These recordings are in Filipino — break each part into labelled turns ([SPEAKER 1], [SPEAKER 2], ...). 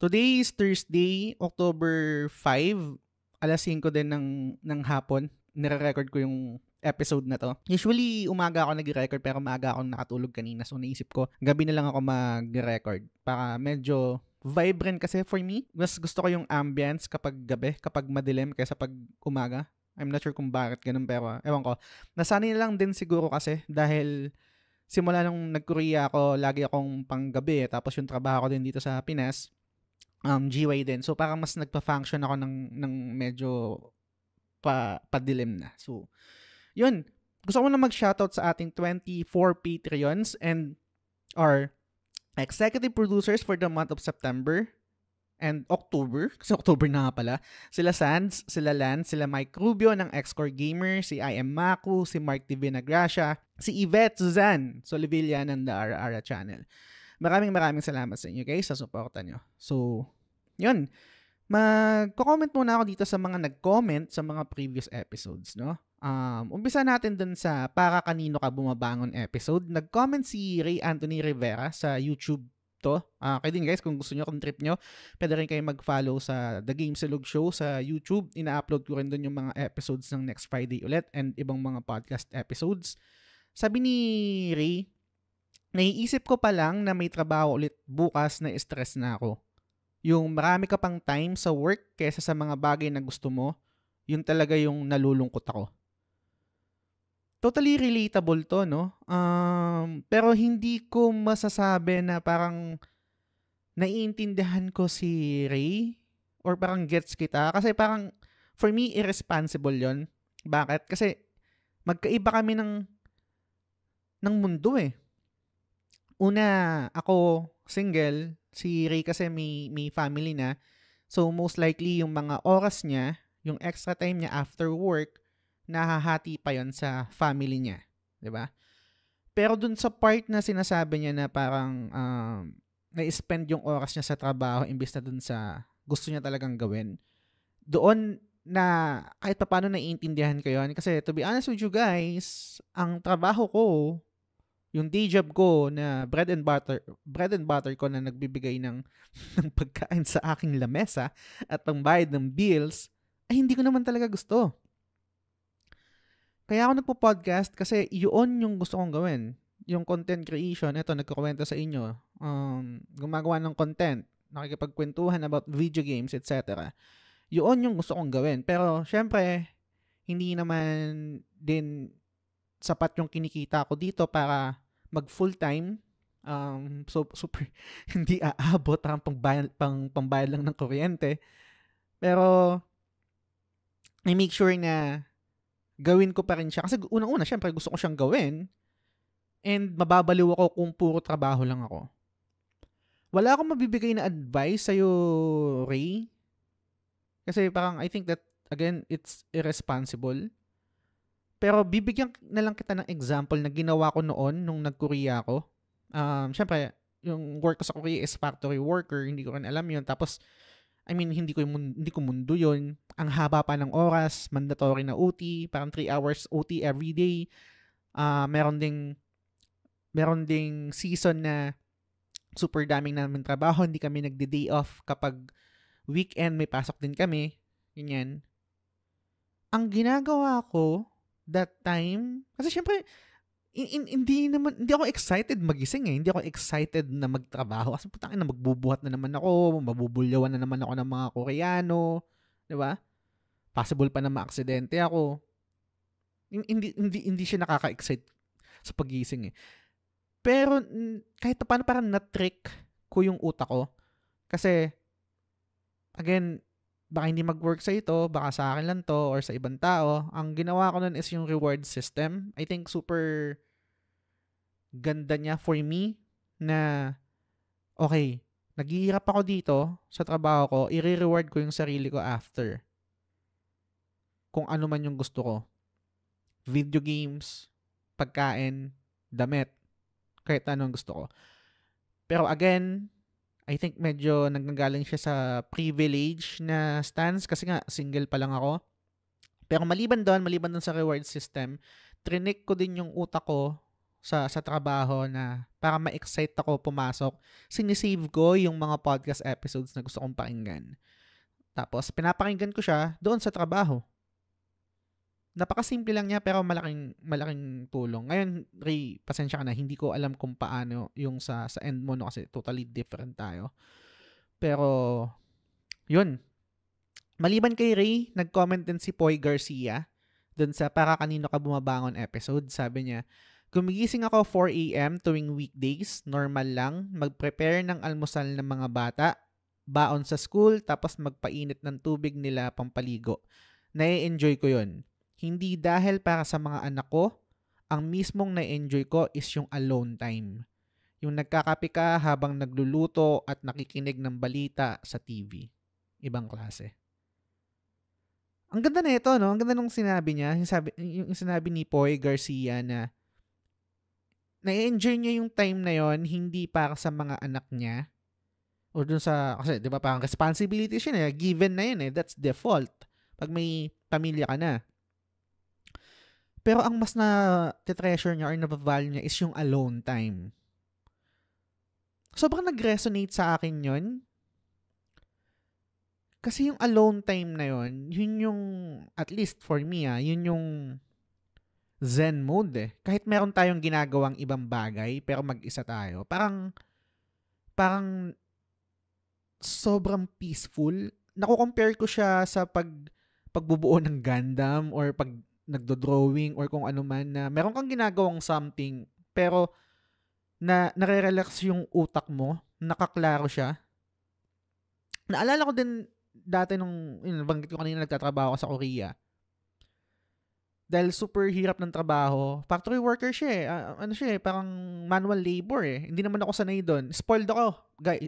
[SPEAKER 1] Today is Thursday, October 5, alas 5 din ng hapon. Nire-record ko yung episode na to. Usually, umaga ako nag-record pero maaga ako nakatulog kanina. So, naisip ko, gabi na lang ako mag-record. Para medyo vibrant kasi for me. Mas gusto ko yung ambience kapag gabi, kapag madilim kaysa pag umaga. I'm not sure kung bakit ganun pero ewan ko. Nasanay na lang din siguro kasi dahil simula nung nag-Korea ako, lagi akong panggabi. Tapos yung trabaho ko din dito sa Pinas, GY din. So, parang mas nagpa-function ako ng medyo padilim na. So, yun. Gusto ko na mag-shoutout sa ating 24 Patreons and our executive producers for the month of September and October. Kasi October na nga pala. Sila Sands, sila Lance, sila Mike Rubio ng Xcore Gamer, si I Am Maku, si Mark TV Nagracia, si Yvette Suzanne Solivilla ng The Ara Ara Channel. Maraming salamat sa inyo guys sa suporta nyo. So, yun. Magko-comment muna ako dito sa mga nag-comment sa mga previous episodes, no? Umpisa natin dun sa para kanino ka bumabangon episode. Nag-comment si Ray Anthony Rivera sa YouTube to. Kayo din guys, kung gusto nyo, kung trip nyo, pwede rin kayo mag-follow sa The Game Silog Show sa YouTube. Ina-upload ko rin dun yung mga episodes ng next Friday ulit and ibang mga podcast episodes. Sabi ni Ray, naiisip ko pa lang na may trabaho ulit bukas na stress na ako. Yung marami ka pang time sa work kaysa sa mga bagay na gusto mo, yun talaga yung nalulungkot ako. Totally relatable to, no? Pero hindi ko masasabi na parang naiintindihan ko si Ray or parang gets kita. Kasi parang, for me, irresponsible yon. Bakit? Kasi magkaiba kami ng mundo eh. Una, ako single, si Ray kasi may family na. So, most likely, yung mga oras niya, yung extra time niya after work, nahahati pa yon sa family niya. 'Di ba? Pero dun sa part na sinasabi niya na parang na-spend yung oras niya sa trabaho imbes na dun sa gusto niya talagang gawin, doon na kahit pa paano naiintindihan ko yun. Kasi to be honest with you guys, ang trabaho ko, yung day job ko na bread and butter ko na nagbibigay ng pagkain sa aking lamesa at pangbayad ng bills, ay hindi ko naman talaga gusto. Kaya ako nagpo-podcast kasi yun yung gusto kong gawin. Yung content creation, ito, nagkukwento sa inyo. Gumagawa ng content, nakikipagkwentuhan about video games, etc. Yun yung gusto kong gawin. Pero, syempre, hindi naman din sapat yung kinikita ko dito para mag full-time. So, super, hindi aabot, parang pangbayad lang ng kuryente. Pero, I make sure na gawin ko pa rin siya. Kasi unang-una, syempre, gusto ko siyang gawin. And mababaliw ako kung puro trabaho lang ako. Wala akong mabibigay na advice sa'yo, Ray. Kasi parang I think that, again, it's irresponsible. Pero bibigyan na lang kita ng example na ginawa ko noon nung nag-Korea ako. Syempre, yung work ko sa Korea is factory worker. Hindi ko rin alam yun. Tapos, hindi ko mundo yun. Ang haba pa ng oras, mandatory na OT, parang 3 hours OT every day. Meron ding season na super daming namin trabaho, hindi kami nagde-day off kapag weekend may pasok din kami. Ganyan. Ang ginagawa ko that time, kasi syempre, hindi ako excited magising eh. Hindi ako excited na magtrabaho. Kasi putangin na magbubuhat na naman ako, mabubulyawan na naman ako ng mga Koreano, 'di ba? Possible pa na maaksidente ako. Hindi siya nakaka-excite sa pagising eh. Pero kahit paano parang na-trick ko yung utak ko. Kasi again, baka hindi mag-work sa ito, baka sa akin lang to or sa ibang tao. Ang ginawa ko nun is yung reward system. I think super ganda niya for me na okay, naghihirap ako dito sa trabaho ko, i-reward ko yung sarili ko after. Kung ano man yung gusto ko. Video games, pagkain, damit, kahit ano ang gusto ko. Pero again, I think medyo nagagaling siya sa privilege na stance kasi nga single pa lang ako. Pero maliban doon sa reward system, trinik ko din yung utak ko sa trabaho na para ma-excite ako pumasok, sinisave ko yung mga podcast episodes na gusto kong pakinggan. Tapos, pinapakinggan ko siya doon sa trabaho. Napakasimple lang niya pero malaking tulong. Ngayon, Ray, pasensya ka na, hindi ko alam kung paano yung sa end mo, no, kasi totally different tayo. Pero, yun. Maliban kay Ray, nag-comment din si Poy Garcia dun sa Para Kanino Ka Bumabangon episode. Sabi niya, gumigising ako 4 a.m. tuwing weekdays, normal lang, mag-prepare ng almusal ng mga bata, baon sa school, tapos magpainit ng tubig nila pampaligo. Nai-enjoy ko yun. Hindi dahil para sa mga anak ko, ang mismong nai-enjoy ko is yung alone time. Yung nagkakape ka habang nagluluto at nakikinig ng balita sa TV. Ibang klase. Ang ganda na ito, no? Ang ganda nung sinabi niya. Yung sinabi ni Poy Garcia na na-enjoy niya yung time na yon hindi para sa mga anak niya. O dun sa, kasi di ba parang responsibility siya na, given na yun eh. That's default. Pag may pamilya ka na. Pero ang mas na-treasure niya or na-value niya is yung alone time. Sobrang nag-resonate sa akin yun. Kasi yung alone time na yun yung, at least for me yun yung zen mode eh. Kahit meron tayong ginagawang ibang bagay, pero mag-isa tayo. Parang sobrang peaceful. Nako-compare ko siya sa pagbubuo ng Gundam or pag nagdo-drawing or kung ano man na meron kang ginagawang something, pero nare-relax yung utak mo, nakaklaro siya. Naalala ko din dati nung banggit ko kanina nagtatrabaho ako sa Korea. Dahil super hirap ng trabaho, factory worker siya eh. Ano siya eh, parang manual labor eh. Hindi naman ako sanay doon. Spoiled ako.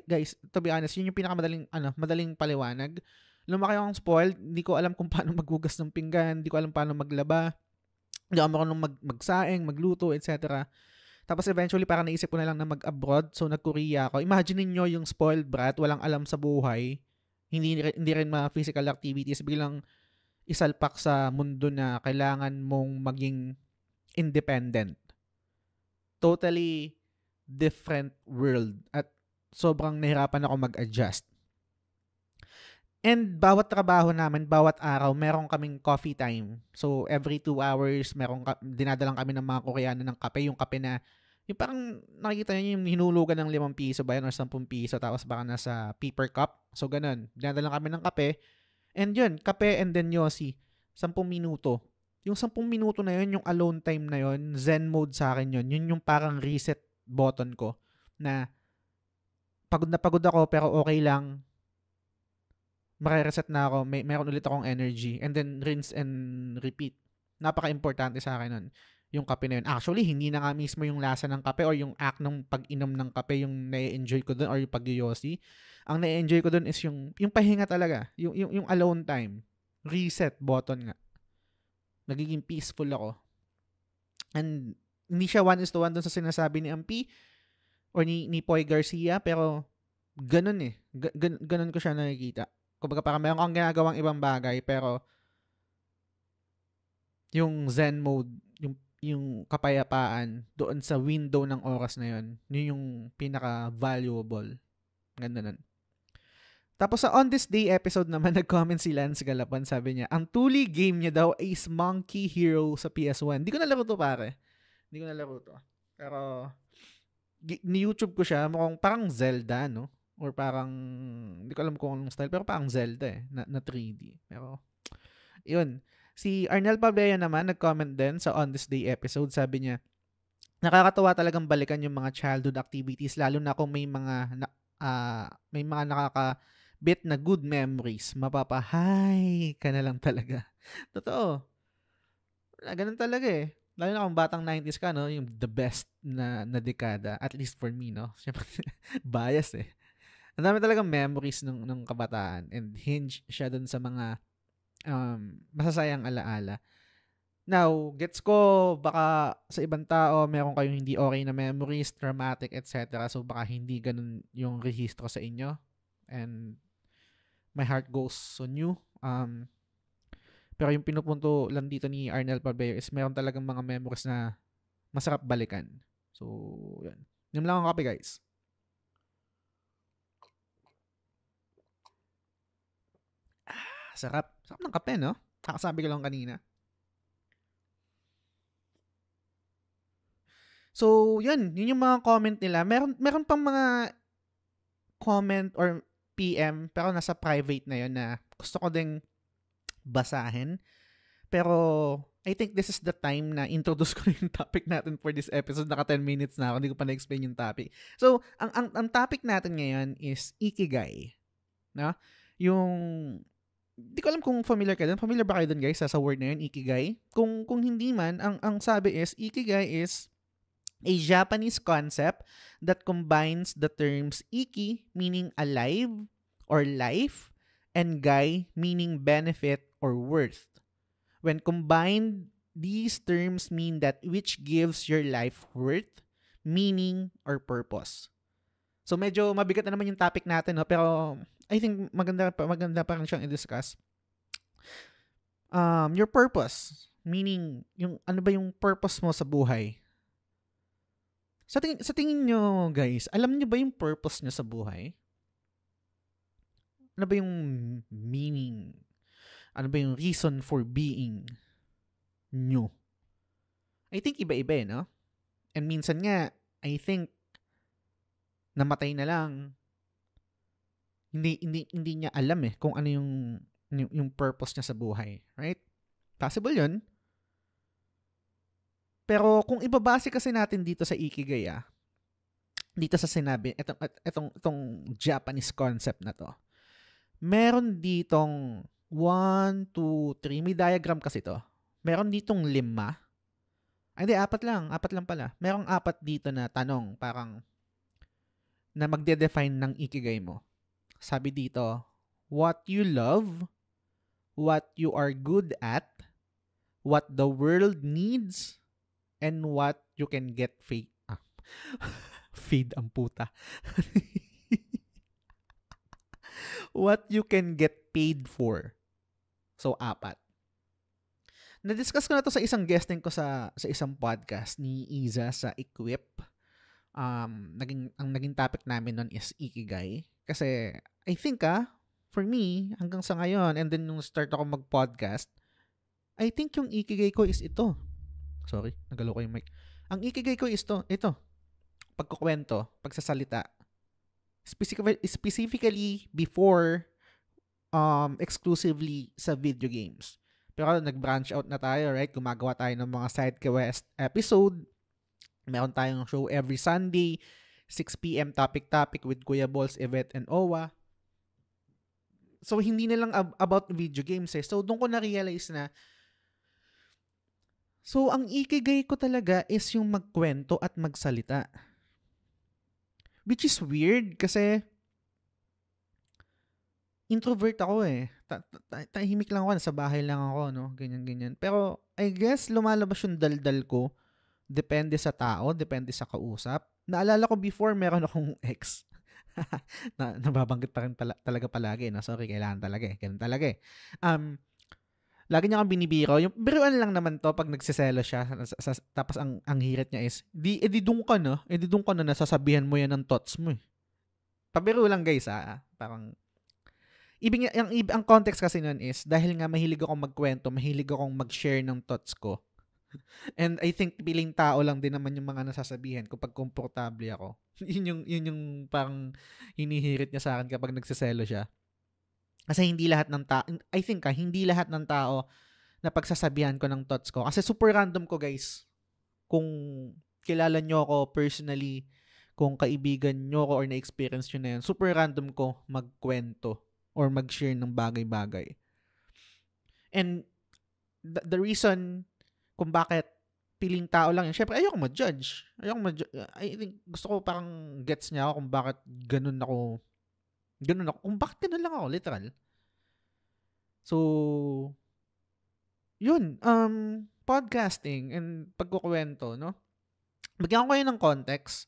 [SPEAKER 1] Guys, to be honest, yun yung pinakamadaling madaling paliwanag. Lumaki akong spoiled, hindi ko alam kung paano maghugas ng pinggan, hindi ko alam paano maglaba. Hindi ako marunong magsaing, magluto, etc. Tapos eventually parang naisip ko na lang na mag-abroad. So nag-Korea ako. Imagine niyo yung spoiled brat, walang alam sa buhay. Hindi rin mga physical activities, biglang isalpak sa mundo na kailangan mong maging independent. Totally different world. At sobrang nahirapan ako mag-adjust. And bawat trabaho namin, bawat araw, meron kaming coffee time. So, every 2 hours, dinadalang kami ng mga Koreano ng kape. Yung kape na, yung parang nakikita nyo yung hinulugan ng 5 piso ba yan or 10 piso, tapos baka nasa paper cup. So, ganun. Dinadalang kami ng kape. And yun, kape and then yosi. 10 minuto. Yung 10 minuto na yun, yung alone time na yun, zen mode sa akin yun. Yun yung parang reset button ko na pagod ako pero okay lang. Mare-reset na ako, meron ulit akong energy, and then rinse and repeat. Napaka-importante sa akin nun, yung kape na yun. Actually, hindi na nga mismo yung lasa ng kape or yung act ng pag-inom ng kape yung na-enjoy ko dun or yung pag-yosi. Ang na-enjoy ko dun is yung pahinga talaga, yung alone time. Reset button nga. Nagiging peaceful ako. And hindi siya 1:1 dun sa sinasabi ni Ampi or ni Poy Garcia, pero ganun eh. Ganun ko siya nakikita. Kumbaga parang meron kang ginagawang ibang bagay pero yung zen mode, yung kapayapaan doon sa window ng oras na yun, yun yung pinaka-valuable. Ganda nun. Tapos sa On This Day episode naman, nag-comment si Lance Galapan, sabi niya, ang tuli game niya daw is Monkey Hero sa PS1. Hindi ko nalaro to pare. Hindi ko nalaro to. Pero ni-YouTube ko siya, mukhang parang Zelda, no? Or parang, hindi ko alam kung anong style, pero parang Zelda eh, na 3D. Pero, yun. Si Arnel Pabella naman, nag-comment din sa On This Day episode, sabi niya, nakakatawa talagang balikan yung mga childhood activities, lalo na kung may mga nakakabit na good memories. Mapapahay ka na lang talaga. Totoo. Ganun talaga eh. Lalo na kung batang 90s ka, no? Yung the best na dekada. At least for me, no? Siyempre, bias eh. Ang dami talagang memories ng kabataan and hinge siya dun sa mga masasayang alaala. Now, gets ko baka sa ibang tao meron kayong hindi okay na memories, traumatic, etc. So baka hindi ganun yung rehistro sa inyo. And my heart goes on you. Pero yung pinupunto lang dito ni Arnel Pabeo is meron talagang mga memories na masarap balikan. So, yun. Yun lang ang kape, guys. Sarap. Sarap ng kape, no? Kakasabi ko lang kanina. So, yun yung mga comment nila. Meron pang mga comment or PM, pero nasa private na yun na gusto ko ding basahin. Pero, I think this is the time na introduce ko yung topic natin for this episode. Naka 10 minutes na ako, hindi ko pa na-explain yung topic. So, ang topic natin ngayon is Ikigai. No? Yung, di ko alam kung familiar ka dun. Familiar ba kayo dun, guys, sa word na yun, Ikigai? Kung hindi man, ang sabi is, Ikigai is a Japanese concept that combines the terms iki, meaning alive or life, and gai, meaning benefit or worth. When combined, these terms mean that which gives your life worth, meaning, or purpose. So medyo mabigat na naman yung topic natin, no? Pero I think maganda pa rin siyang i-discuss. Your purpose, meaning yung ano ba yung purpose mo sa buhay? Sa tingin nyo, guys, alam nyo ba yung purpose nyo sa buhay? Ano ba yung meaning? Ano ba yung reason for being nyo? I think iba-iba, no? And minsan nga, I think, namatay na lang. Hindi niya alam kung ano yung purpose niya sa buhay. Right? Possible yun. Pero kung ibabase kasi natin dito sa Ikigai, dito sa sinabi, itong Japanese concept na to, meron ditong 1, 2, 3, may diagram kasi to. Meron ditong 5. Hindi, 4 lang pala. Merong 4 dito na tanong, parang, na magde-define ng Ikigai mo. Sabi dito, what you love, what you are good at, what the world needs, and what you can get feed ang puta. What you can get paid for. So, 4. Na-discuss ko na to sa isang guesting ko sa isang podcast ni Iza sa Equip. Ang naging topic namin nun is Ikigai. Kasi, I think for me, hanggang sa ngayon, and then nung start ako mag-podcast, I think yung Ikigai ko is ito. Sorry, nagalo ko yung mic. Ang Ikigai ko is ito. Pagkukwento, pagsasalita. Specifically before exclusively sa video games. Pero nag-branch out na tayo, right? Gumagawa tayo ng mga side quest episode. Meron tayong show every Sunday, 6 p.m. topic with Kuya Balls, Yvette, and Owa. So, hindi na lang about video games So, doon ko na-realize na so, ang Ikigai ko talaga is yung magkwento at magsalita. Which is weird kasi introvert ako tahimik lang ako, nasa bahay lang ako, no? Ganyan. Pero, I guess, lumalabas yung daldal ko. Depende sa tao, depende sa kausap. Naalala ko before, meron akong ex. Nababanggit pa rin talaga palagi, no? Sorry, kailangan talaga Ganun talaga lagi niya kang binibiro. Yung biruan lang naman to pag nagsiselo siya. Tapos ang hirit niya is, edidung ka na nasasabihan mo yan ng thoughts mo Pabiro lang guys Parang, ang context kasi nun is, dahil nga mahilig akong magkwento, mahilig akong mag-share ng thoughts ko. And I think piling tao lang din naman yung mga nasasabihan ko pag komportable ako. yun yung parang hinihirit niya sa akin kapag nagsiselo siya. Kasi hindi lahat ng tao, I think hindi lahat ng tao na pagsasabihan ko ng thoughts ko. Kasi super random ko, guys. Kung kilala nyo ako personally, kung kaibigan nyo ko or na-experience nyo na yun, super random ko magkwento or mag-share ng bagay-bagay. And the reason kung bakit piling tao lang yun, syempre ayoko ma-judge. I think gusto ko parang gets niya ako kung bakit ganun ako. Kung bakit ganun lang ako, literal. So, yun, podcasting and pagkukwento, no? Bigyan ko kayo ng context.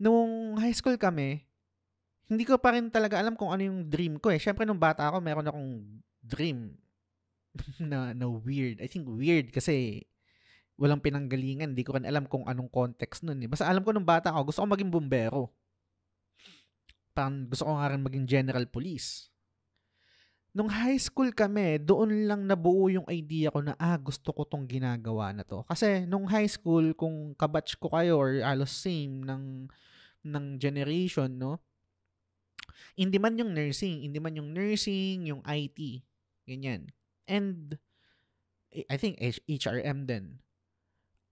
[SPEAKER 1] Nung high school kami, hindi ko pa rin talaga alam kung ano yung dream ko Syempre, nung bata ako, meron akong dream na weird. I think weird kasi walang pinanggalingan. Hindi ko rin alam kung anong context nun. Basta alam ko nung bata ako, gusto ko maging bumbero. Parang gusto ko nga rin maging general police. Nung high school kami, doon lang nabuo yung idea ko na, gusto ko tong ginagawa na to. Kasi nung high school, kung kabatch ko kayo or alos same ng generation, no? Hindi man yung nursing, yung IT. Ganyan. And, I think HRM din.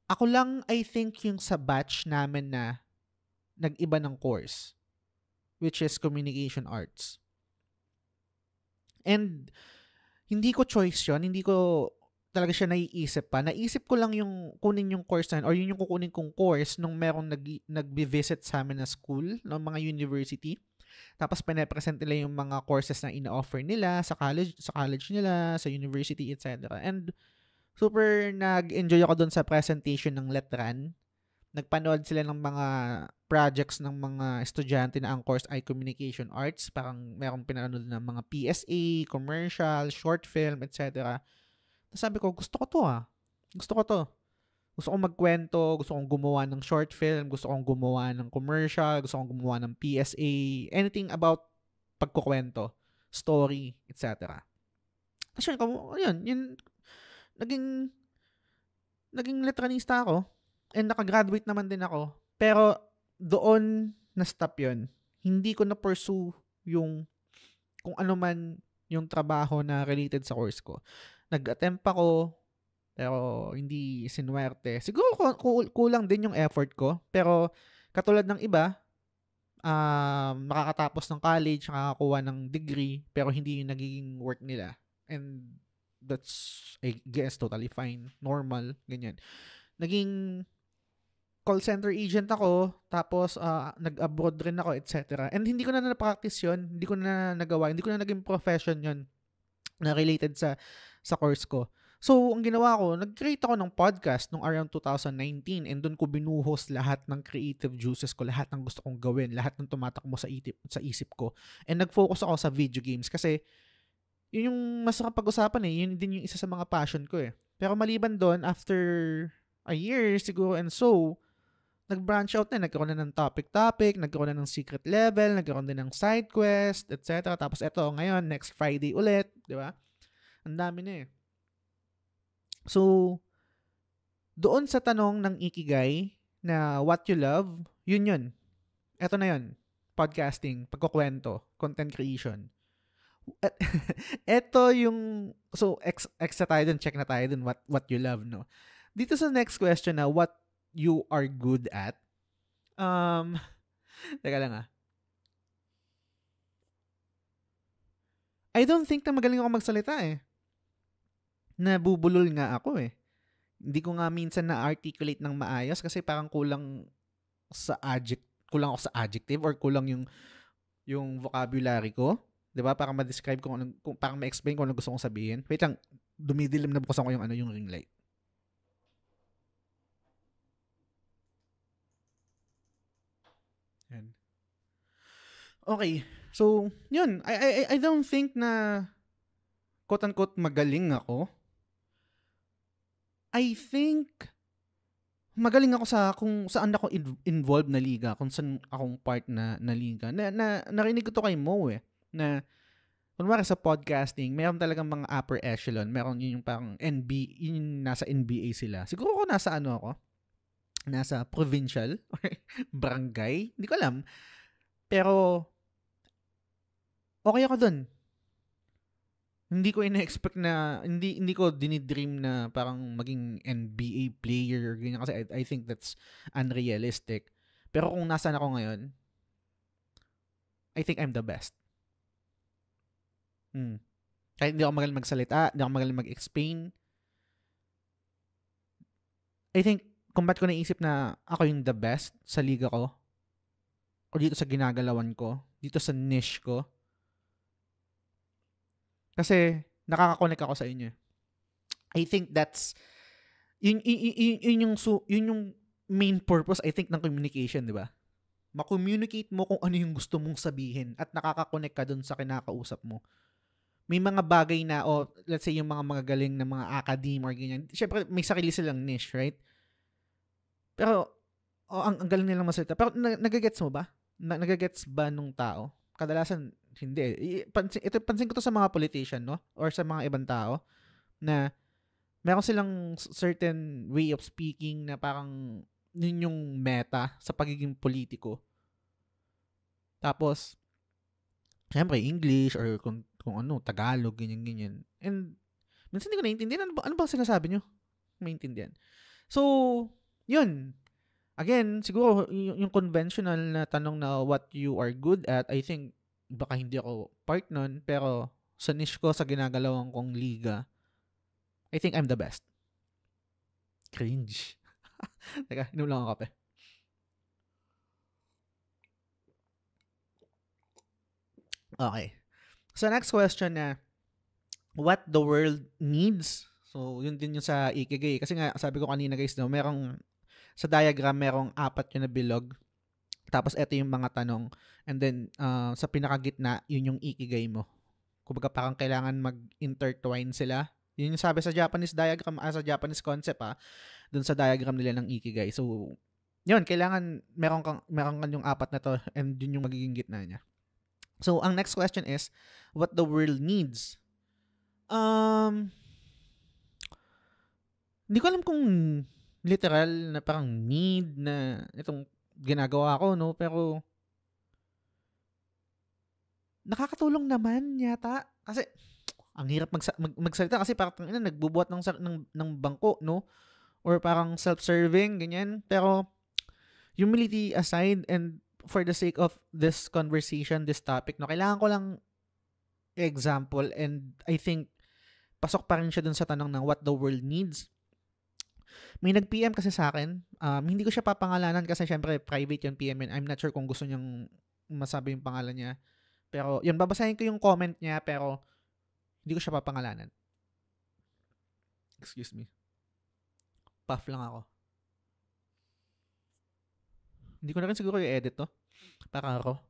[SPEAKER 1] Ako lang, I think yung sa batch namin na nag-iba ng course, which is communication arts. And, hindi ko choice yun. Hindi ko talaga siya naiisip pa. Naisip ko lang yung kunin yung course na yun, or yun yung kukunin kong course nung merong nag-visit sa amin na school, ng mga university. Tapos, pinapresent nila yung mga courses na ina-offer nila sa college nila, sa university, etc. And, super nag-enjoy ako doon sa presentation ng Letran. Nagpanood sila ng mga projects ng mga estudyante na ang course ay Communication Arts. Parang merong pinanood ng mga PSA, commercial, short film, etc. Tapos sabi ko, gusto ko to. Gusto ko to. Gusto kong magkwento, gusto kong gumawa ng short film, gusto kong gumawa ng commercial, gusto kong gumawa ng PSA, anything about pagkukwento, story, etc. Tapos yun, naging letranista ako. And nakagraduate naman din ako. Pero doon na-stop yun. Hindi ko na-pursue yung kung ano man yung trabaho na related sa course ko. Nag-attempt ako, pero hindi sinuwerte. Siguro kulang din yung effort ko. Pero katulad ng iba, nakakatapos ng college, nakakakuha ng degree, pero hindi yung nagiging work nila. And that's, I guess, totally fine. Normal, ganyan. Naging call center agent ako, tapos nag-abroad rin ako, etc. And hindi ko na na-practice yun, hindi ko na nagawa, hindi ko na naging profession yun na related sa course ko. So, ang ginawa ko, nag-create ako ng podcast nung around 2019 and doon ko binuhos lahat ng creative juices ko, lahat ng gusto kong gawin, lahat ng tumatakbo sa isip ko. And nag-focus ako sa video games kasi yun yung masarap pag-usapan yun din yung isa sa mga passion ko Pero maliban doon, after a year siguro and so, nag-branch out na, nagkaroon na ng topic, nagkaroon na ng secret level, nagkaroon din ng side quest, etc. Tapos eto, ngayon, next Friday ulit, di ba? Ang dami na So, doon sa tanong ng Ikigai na what you love, yun. Eto na yun. Podcasting, pagkukwento, content creation. Eto yung, so, extra tayo dun, check na tayo dun, what you love, no? Dito sa next question na, what you are good at. Teka lang I don't think na magaling ako magsalita Nabubulol nga ako Hindi ko nga minsan na-articulate ng maayos kasi parang kulang ako sa adjective or kulang yung vocabulary ko. 'Di ba? Para ma-describe kung parang ma-explain kung ano gusto kong sabihin. Wait lang, dumidilim na bukasan ko yung ring light. Yan. Okay. So, yun. I don't think na quote-unquote magaling ako. I think magaling ako sa kung saan ako involved na liga, kung saan akong part na liga. Narinig ko to kay Mo na kunwari sa podcasting, meron talagang mga upper echelon. Meron yung parang yung nasa NBA sila. Siguro ko nasa ako? Nasa provincial or barangay. Hindi ko alam. Pero, okay ako dun. Hindi ko ina-expect na, hindi ko dinidream na parang maging NBA player or ganyan kasi I think that's unrealistic. Pero kung nasaan ako ngayon, I think I'm the best. Kahit hindi ako magaling magsalita, hindi ako magaling mag-explain. I think, kung ba't ko naisip na ako yung the best sa liga ko, o dito sa ginagalawan ko, dito sa niche ko, kasi nakaka-connect ako sa inyo. I think that's yun yung main purpose I think ng communication, 'di ba? Ma-communicate mo kung ano yung gusto mong sabihin at nakaka-connect ka dun sa kinakausap mo. may mga bagay na, let's say yung mga magagaling na mga academe or ganyan, syempre may sarili silang niche, right? Pero, ang galing nilang masalita. Pero, nagagets mo ba? Nagagets ba nung tao? Kadalasan, hindi. Pansin ko to sa mga politician, no? Or sa mga ibang tao, na meron silang certain way of speaking na parang yun yung meta sa pagiging politiko. Tapos, syempre, English or kung ano, Tagalog, ganyan. And, minsan hindi ko naiintindihan. Ano ba sinasabi nyo? Maintindihan. So, yun. Again, siguro, yung conventional na tanong na what you are good at, I think, baka hindi ako part nun, pero sa niche ko, sa ginagalawan kong liga, I think I'm the best. Cringe. Teka, inom lang ako kape. Okay. So, next question na, what the world needs? So, yun din yung sa Ikigai. Kasi nga, sabi ko kanina guys, no, sa diagram, merong 4 yun na bilog. Tapos, eto yung mga tanong. And then, sa pinakagitna, yun yung Ikigai mo. Kumbaga, parang kailangan mag-intertwine sila. Yun yung sabi sa Japanese diagram, sa Japanese concept, dun sa diagram nila ng Ikigai. So, yun, kailangan meron kang yung 4 na to and yun yung magiging gitna niya. So, ang next question is, what the world needs? Hindi ko alam kung literal na parang need na itong ginagawa ko, no? Pero, nakakatulong naman yata. Kasi, ang hirap magsalita kasi parang nagbubuhat ng bangko, no? Or parang self-serving, ganyan. Pero, humility aside and for the sake of this conversation, this topic, no, kailangan ko lang example and I think pasok pa rin siya dun sa tanong ng what the world needs. May nag-PM kasi sa akin. Hindi ko siya papangalanan kasi syempre private yung PM yun. I'm not sure kung gusto niyang masabi yung pangalan niya. Pero yun, babasahin ko yung comment niya pero hindi ko siya papangalanan. Excuse me. Puff lang ako. Hindi ko na rin siguro i-edit to. Para ako.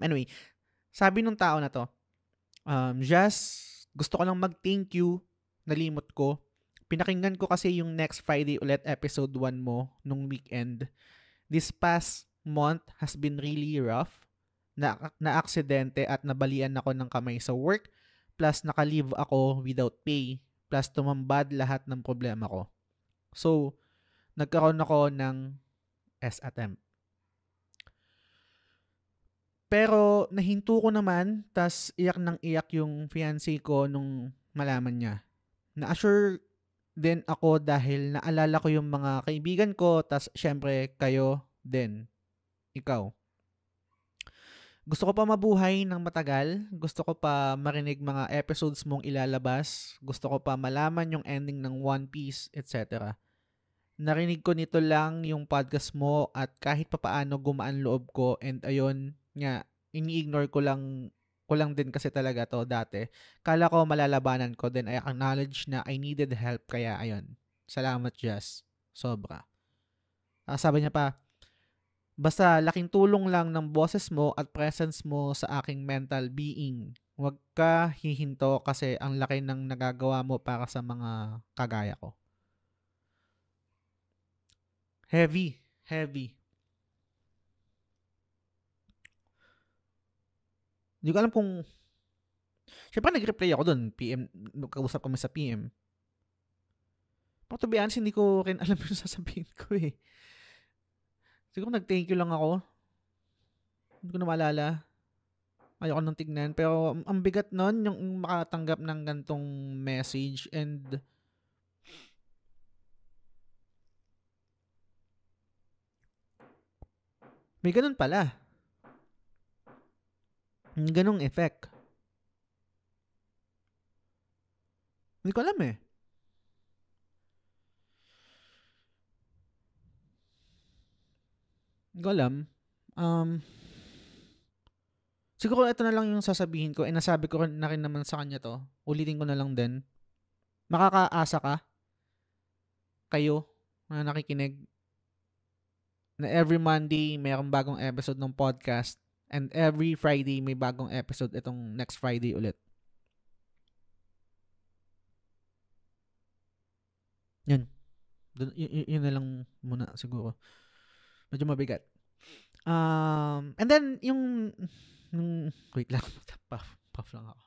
[SPEAKER 1] Anyway, sabi nung tao na to, just gusto ko lang mag-thank you, nalimot ko. Pinakinggan ko kasi yung next Friday ulit episode 1 mo nung weekend. This past month has been really rough. Na-aksidente at nabalian ako ng kamay sa work, plus naka-leave ako without pay, plus tumambad lahat ng problema ko. So, nagkaroon ako ng attempt. Pero nahinto ko naman, tas iyak ng iyak yung fiancé ko nung malaman niya. Na-assure din ako dahil naalala ko yung mga kaibigan ko, tas syempre kayo din. Ikaw. Gusto ko pa mabuhay ng matagal. Gusto ko pa marinig mga episodes mong ilalabas. Gusto ko pa malaman yung ending ng One Piece, etc. Narinig ko nito lang yung podcast mo at kahit papaano gumaan loob ko and ayun nga, ini-ignore ko lang din kasi talaga to dati. Kala ko malalabanan ko, then I acknowledge na I needed help kaya ayun. Salamat Jess. Sobra. Sabi niya pa, basta laking tulong lang ng boses mo at presence mo sa aking mental being. Huwag ka hihinto kasi ang laki ng nagagawa mo para sa mga kagaya ko. Heavy. Hindi ko alam kung... Siyempre nag-reply ako dun. PM, nagkausap kami sa PM. Pero to be honest, hindi ko rin alam yung sasabihin ko eh. Siguro nag-thank you lang ako. Hindi ko na maalala. Ayoko nang tignan. Pero ang bigat nun, yung makatanggap ng gantong message and... May ganun pala. Ganong effect. Hindi ko alam eh. Hindi ko alam. Siguro ito na lang yung sasabihin ko. Nasabi ko na rin naman sa kanya to. Ulitin ko na lang din. Makakaasa ka. Kayo na nakikinig. Na every Monday mayroong bagong episode ng podcast. And every Friday may bagong episode, itong next Friday ulit. Yan. Yun na lang muna siguro. Medyo mabigat. And then, wait lang. Puff lang ako.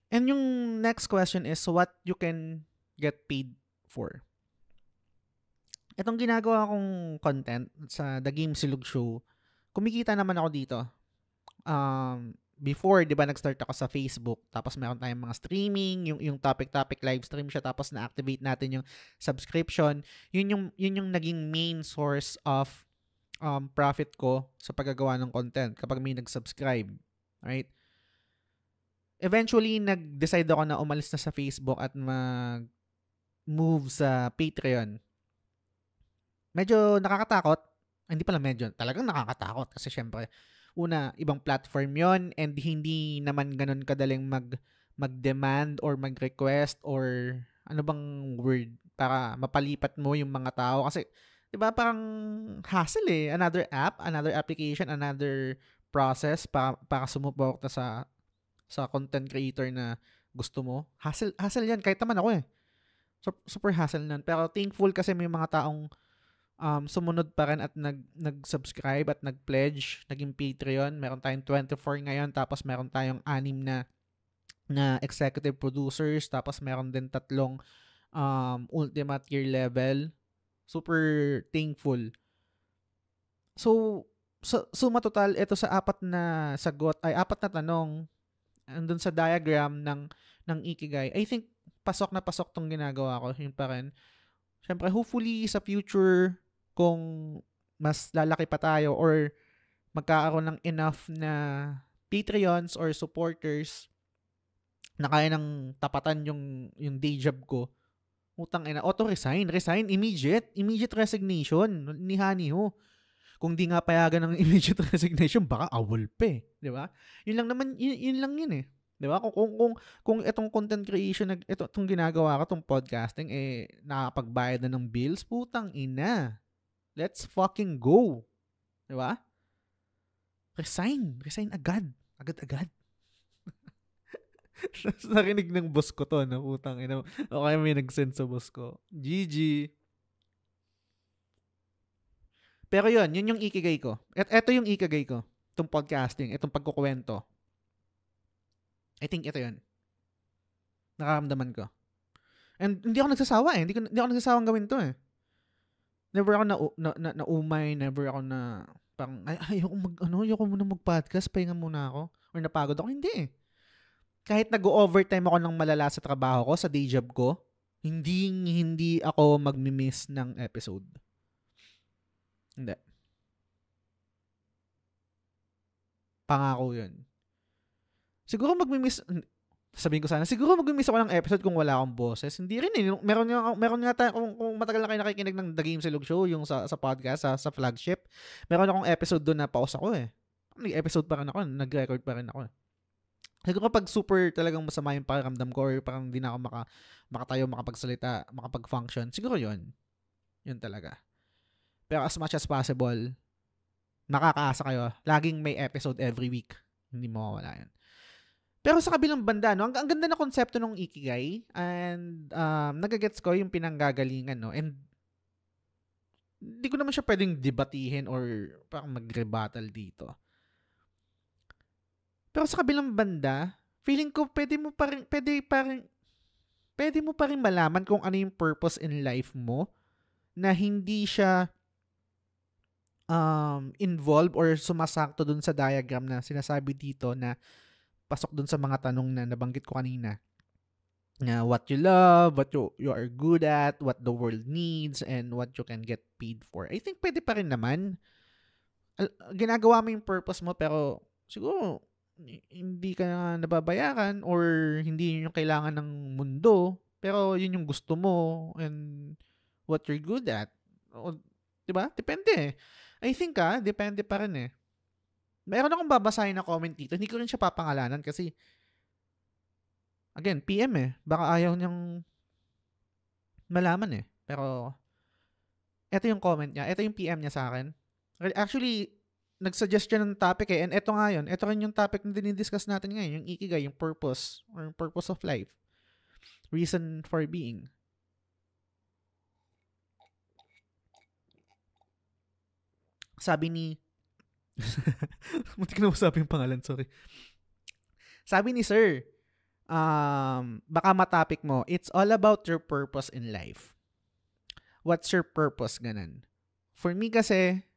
[SPEAKER 1] And yung next question is what you can get paid for. Itong ginagawa kong content sa The Game Silog Show, kumikita naman ako dito. Before, di ba, nag-start ako sa Facebook, tapos meron tayong mga streaming, yung topic live stream siya, tapos na-activate natin yung subscription. Yun yung naging main source of profit ko sa paggagawa ng content kapag may nag-subscribe. Right? Eventually, nag-decide ako na umalis na sa Facebook at mag-move sa Patreon. Medyo nakakatakot. Hindi pala medyo. Talagang nakakatakot kasi syempre, una, ibang platform yon and hindi naman ganun kadaling mag-demand or mag-request or ano bang word para mapalipat mo yung mga tao. Kasi, di ba, parang hassle eh. Another app, another application, another process para sumuporta sa content creator na gusto mo. Hassle yan. Kahit naman ako eh. Super hassle nun. Pero thankful kasi may mga taong sumunod pa rin at nag-subscribe at nag-pledge, naging Patreon. Meron tayong 24 ngayon, tapos meron tayong 6 na executive producers, tapos meron din 3 ultimate tier level. Super thankful. So suma total, ito sa 4 na sagot, ay 4 na tanong, andun sa diagram ng Ikigai, I think pasok na pasok tong ginagawa ko. Yun pa rin. Siyempre, hopefully sa future, kung mas lalaki pa tayo or magkakaroon ng enough na Patreons or supporters na kaya nang tapatan yung day job ko, utang ina, resign, immediate resignation ni Hani ho. Kung di nga payagan ng immediate resignation, baka awol pa eh, di ba? Yun lang naman, yun lang yun eh. Di ba? Kung itong content creation, itong ginagawa ko, itong podcasting, nakakapagbayad na ng bills, putang ina. Let's fucking go. Di ba? Resign agad. Agad. Narinig ng boss ko to, na putang ina. Okay, may nag-send sa boss ko. GG. Pero yun yung Ikigai ko. Ito yung Ikigai ko. Itong podcasting, itong pagkukwento. I think ito yun. Nakaramdaman ko. And hindi ako nagsasawa eh. Hindi ako nagsasawang gawin to eh. Never ako na umay, never ako na parang ayoko muna mag-podcast, pahinga muna ako or napagod ako. Hindi eh. Kahit nag-overtime ako ng malala sa trabaho ko, sa day job ko, hindi ako magmi-miss ng episode. Hindi. Pangako yun. Siguro magmi-miss ako ng episode kung wala akong boses. Hindi rin eh. Meron nga tayo, kung matagal na kayo nakikinig ng The Game Silog Show, yung sa podcast, sa flagship, meron akong episode doon na pause ako eh. Nag-episode pa rin ako, nag-record pa rin ako. Siguro pag super talagang masama yung pakiramdam ko or parang hindi na ako makatayo, makapagsalita, makapag-function, siguro yun. Yun talaga. Pero as much as possible, makakaasa kayo. Laging may episode every week. Hindi mawawala yan. Pero sa kabilang banda, no, ang ganda na konsepto ng Ikigai and nagagets ko yung pinanggagalingan, no, and hindi ko naman siya pwedeng debatihin or parang mag-rebuttal dito. Pero sa kabilang banda, feeling ko pwede mo pa rin malaman kung ano yung purpose in life mo na hindi siya involved or sumasakto dun sa diagram na sinasabi dito na pasok dun sa mga tanong na nabanggit ko kanina. Na what you love, what you are good at, what the world needs, and what you can get paid for. I think pwede pa rin naman. Ginagawa mo yung purpose mo pero siguro hindi ka nababayaran or hindi yun yung kailangan ng mundo pero yun yung gusto mo and what you're good at. O, diba? Depende. I think depende pa rin eh. Meron akong babasahin na comment dito. Hindi ko rin siya papangalanan kasi Again, PM eh. Baka ayaw niyang malaman eh. Pero, ito yung comment niya. Ito yung PM niya sa akin. Actually, nag-suggest siya ng topic eh. And ito nga yun. Ito rin yung topic na dinidiscuss natin ngayon. Yung ikigai, yung purpose. Or yung purpose of life. Reason for being. Sabi ni... Muntik na masabi yung pangalan, sorry. Sabi ni Sir, baka matapik mo, it's all about your purpose in life. What's your purpose, ganun? For me kasi,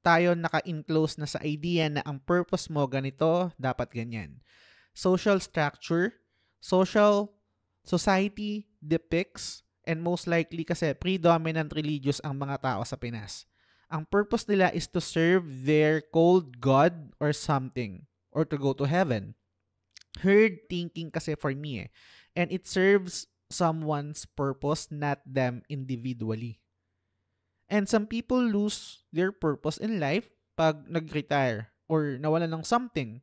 [SPEAKER 1] tayo naka-enclose na sa idea na ang purpose mo ganito, dapat ganyan. Social structure, society depicts, and most likely kasi predominant religious ang mga tao sa Pinas. Ang purpose nila is to serve their cold God or something, or to go to heaven. Herd thinking kasi for me eh. And it serves someone's purpose, not them individually. And some people lose their purpose in life pag nag-retire or nawalan ng something.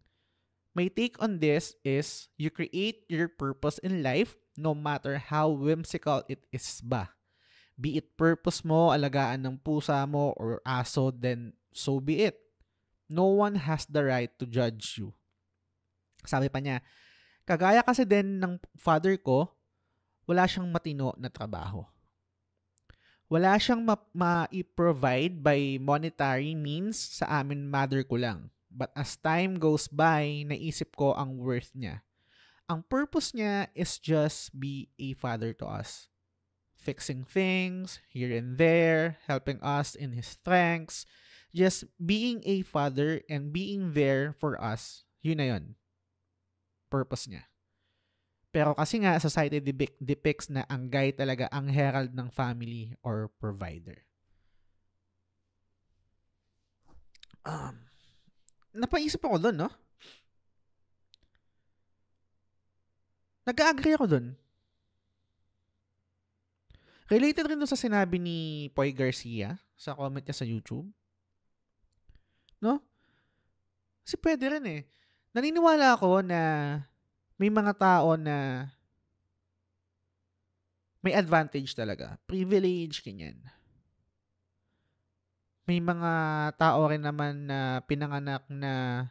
[SPEAKER 1] My take on this is you create your purpose in life no matter how whimsical it is ba. Be it purpose mo, alagaan ng pusa mo or aso, then so be it. No one has the right to judge you. Sabi pa niya, kagaya kasi din ng father ko, wala siyang matino na trabaho. Wala siyang ma-provide by monetary means sa amin mother ko lang. But as time goes by, naisip ko ang worth niya. Ang purpose niya is just be a father to us. Fixing things here and there, helping us in his strengths, just being a father and being there for us. Yun na yun. Purpose niya. Pero kasi nga, society depicts na ang guy talaga ang herald ng family or provider. Napaisip ako doon, no? Nag-agree ako doon. Related rin doon sa sinabi ni Poy Garcia sa comment niya sa YouTube. No? Kasi pwede rin eh. Naniniwala ako na may mga tao na may advantage talaga. Privilege, ganyan. May mga tao rin naman na pinanganak na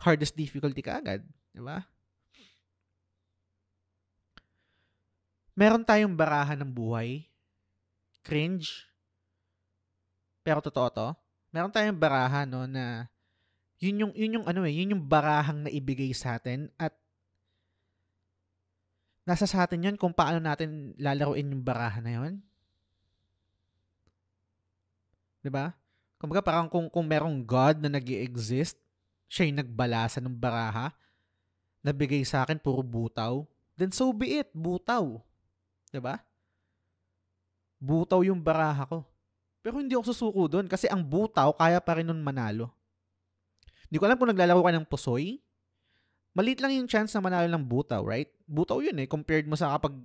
[SPEAKER 1] hardest difficulty kaagad. Diba? Meron tayong barahan ng buhay. Cringe. Pero totoo to. Meron tayong barahan no, na yun yung barahang na ibigay sa atin at nasa sa atin yun kung paano natin lalaruin yung barahan na yun. Diba? Kumbaga parang kung merong God na nag-i-exist, siya yung nagbalasa ng baraha, nabigay sa akin puro butaw, then so be it, butaw. Diba? Butaw yung baraha ko. Pero hindi ako susuko doon kasi ang butaw kaya pa rin nun manalo. Hindi ko alam kung naglalaro ka ng pusoy. Maliit lang yung chance na manalo ng butaw, right? Butaw yun eh, compared mo sa kapag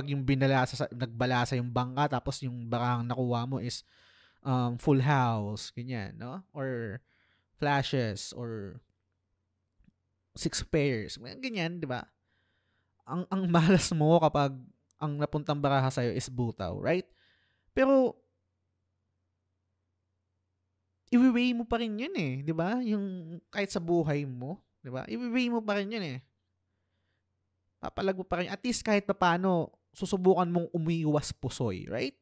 [SPEAKER 1] yung nagbalasa yung bangka tapos yung barahang nakuha mo is full house, ganyan, no? Or flashes, or 6 pairs, ganyan, di ba? Ang malas mo kapag ang napuntang baraha sa'yo is butaw, right? Pero i-weigh mo pa rin yun eh, di ba? Yung kahit sa buhay mo, di ba? I-weigh mo pa rin yun eh. Papalag mo pa rin. At least kahit paano, susubukan mong umiwas pusoy, right?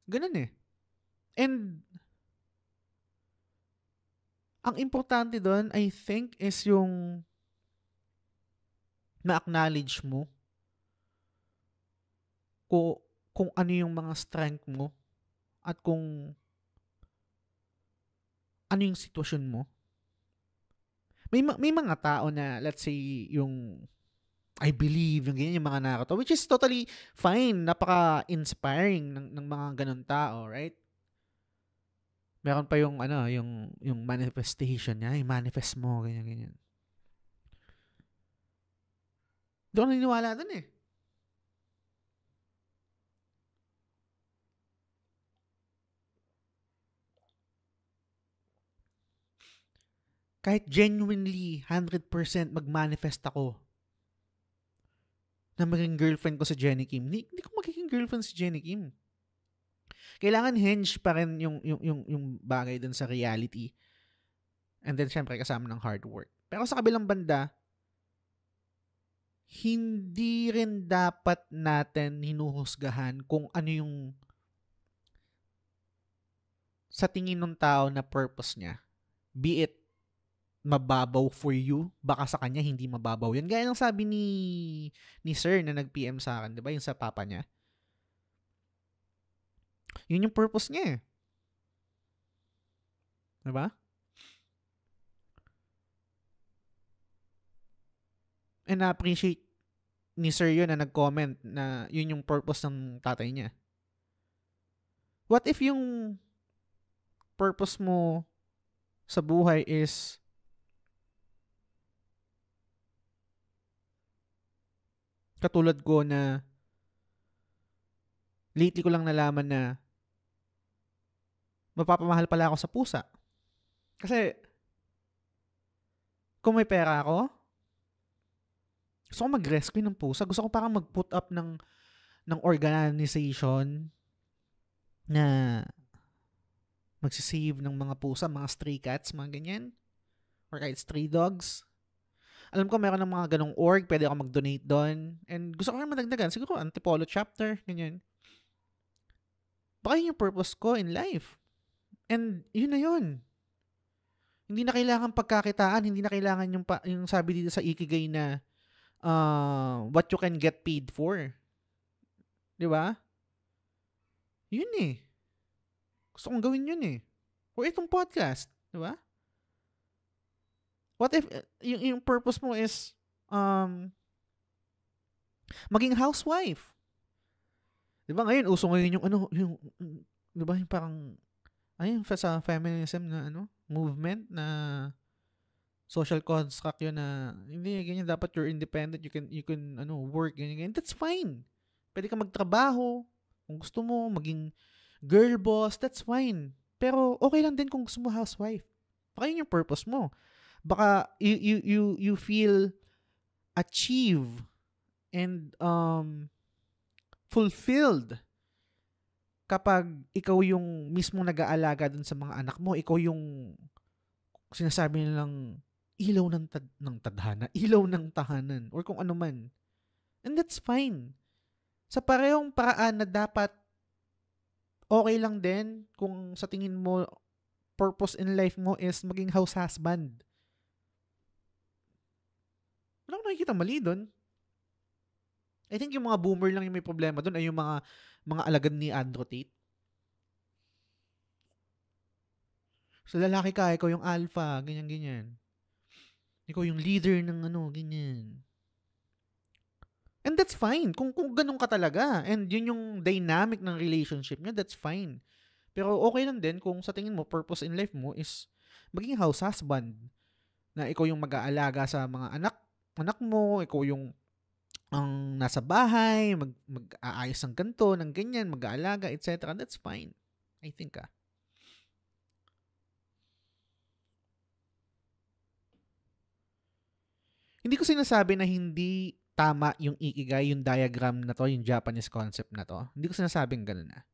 [SPEAKER 1] Ganun eh. And ang importante doon, I think, is yung na-acknowledge mo kung ano yung mga strength mo at kung ano yung sitwasyon mo. May mga tao na, let's say, yung I believe, yung ganyan, yung mga nakakatawa, which is totally fine, napaka-inspiring ng mga ganun tao, right? Meron pa yung, yung manifestation niya, yung manifest mo, ganyan. Doon naniniwala dun eh. kahit genuinely 100% mag-manifest ako na maging girlfriend ko si Jenny Kim, hindi ko magiging girlfriend si Jenny Kim. Kailangan hinge pa rin yung bagay dun sa reality. And then, syempre, kasama ng hard work. Pero sa kabilang banda, hindi rin dapat natin hinuhusgahan kung ano yung sa tingin ng tao na purpose niya. Be it mababaw for you, baka sa kanya hindi mababaw yan. Gaya ng sabi ni Sir na nag-PM sa akin, di ba? Yung sa papa niya. Yun yung purpose niya eh. Di ba? And na-appreciate ni Sir yun na nag-comment na yun yung purpose ng tatay niya. What if yung purpose mo sa buhay is katulad ko na lately ko lang nalaman na mapapamahal pala ako sa pusa. Kasi kung may pera ako, gusto ko mag-rescue ng pusa. Gusto ko parang mag-put up ng organization na magsisave ng mga pusa, mga stray cats, mga ganyan. Or kahit stray dogs. Alam ko meron ng mga ganong org, pwede ako mag-donate doon. And gusto ko rin madagdagan. Siguro Antipolo chapter, ganyan. Baka yun yung purpose ko in life. And yun na yun. Hindi na kailangan pagkakitaan, hindi na kailangan yung sabi dito sa Ikigai na what you can get paid for. Di ba? Yun eh. Gusto kong gawin yun eh. O itong podcast. Di ba? What if yung purpose mo is maging housewife? 'Di ba ngayon uso ngayon yung 'di ba yung parang sa feminism na movement na social construct yun na hindi ganyan dapat you're independent, you can work ganyan. That's fine. Pwede ka magtrabaho kung gusto mo maging girl boss, that's fine. Pero okay lang din kung gusto mo housewife. Baka yun yung purpose mo. Baka you feel achieve and fulfilled kapag ikaw yung mismo nag-aalaga dun sa mga anak mo, ikaw yung sinasabi nilang ilaw ng tadhana, ilaw ng tahanan, or kung ano man. And that's fine. Sa parehong paraan na dapat okay lang din kung sa tingin mo purpose in life mo is maging house husband. Wala akong nakikita mali doon. I think yung mga boomer lang yung may problema doon ay yung mga alagad ni Andrew Tate. So lalaki ka, ikaw yung alpha, ganyan-ganyan. Ikaw yung leader ng ganyan. And that's fine. Kung ganun ka talaga, and yun yung dynamic ng relationship niya, that's fine. Pero okay lang din kung sa tingin mo, purpose in life mo is maging house husband. Na ikaw yung mag-aalaga sa mga anak mo, ikaw yung ang nasa bahay, mag-aayos ng ganito, ng ganyan, mag-aalaga, etc. That's fine. I think Hindi ko sinasabi na hindi tama yung Ikigai, yung diagram na to, yung Japanese concept na to. Hindi ko sinasabing ganun na.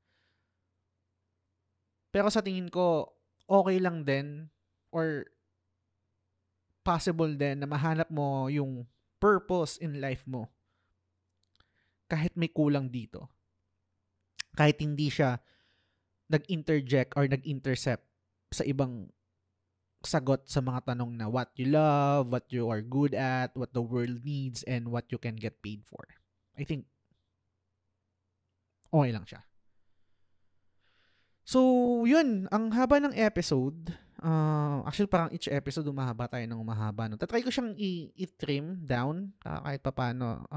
[SPEAKER 1] Pero sa tingin ko, okay lang din or possible din na mahanap mo yung purpose in life mo. Kahit may kulang dito. Kahit hindi siya nag-interject or nag-intercept sa ibang sagot sa mga tanong na what you love, what you are good at, what the world needs, and what you can get paid for. I think okay lang siya. So, yun. Ang haba ng episode. Actually, parang each episode umahaba tayo ng umahaba. No? Tatry ko siyang i-trim down kahit paano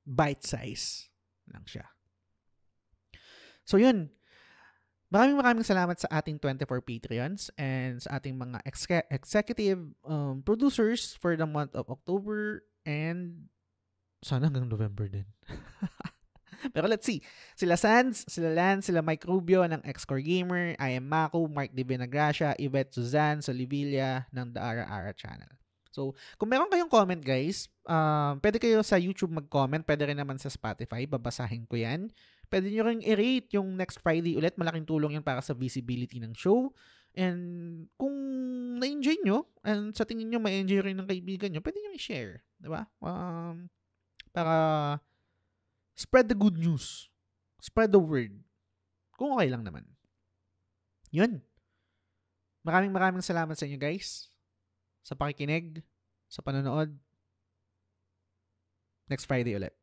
[SPEAKER 1] bite size lang siya. So, yun. Maraming salamat sa ating 24 Patreons and sa ating mga executive producers for the month of October and sana hanggang November din. Pero let's see. Sila Sans, sila Lance, sila Mike Rubio ng X-Core Gamer, I am Mako, Mark De Benagracia, Yvette Suzanne Solivilla ng The Ara Ara Channel. So, kung meron kayong comment guys, pwede kayo sa YouTube mag-comment, pwede rin naman sa Spotify, babasahin ko yan. Pwede nyo rin i-rate yung next Friday ulit, malaking tulong yan para sa visibility ng show. And kung na-enjoy nyo, and sa tingin nyo ma-enjoy rin ng kaibigan nyo, pwede nyo i-share. Diba? Para spread the good news. Spread the word. Kung okay lang naman. Yun. Maraming salamat sa inyo guys. Sa pakikinig. Sa panonood. Next Friday ulit.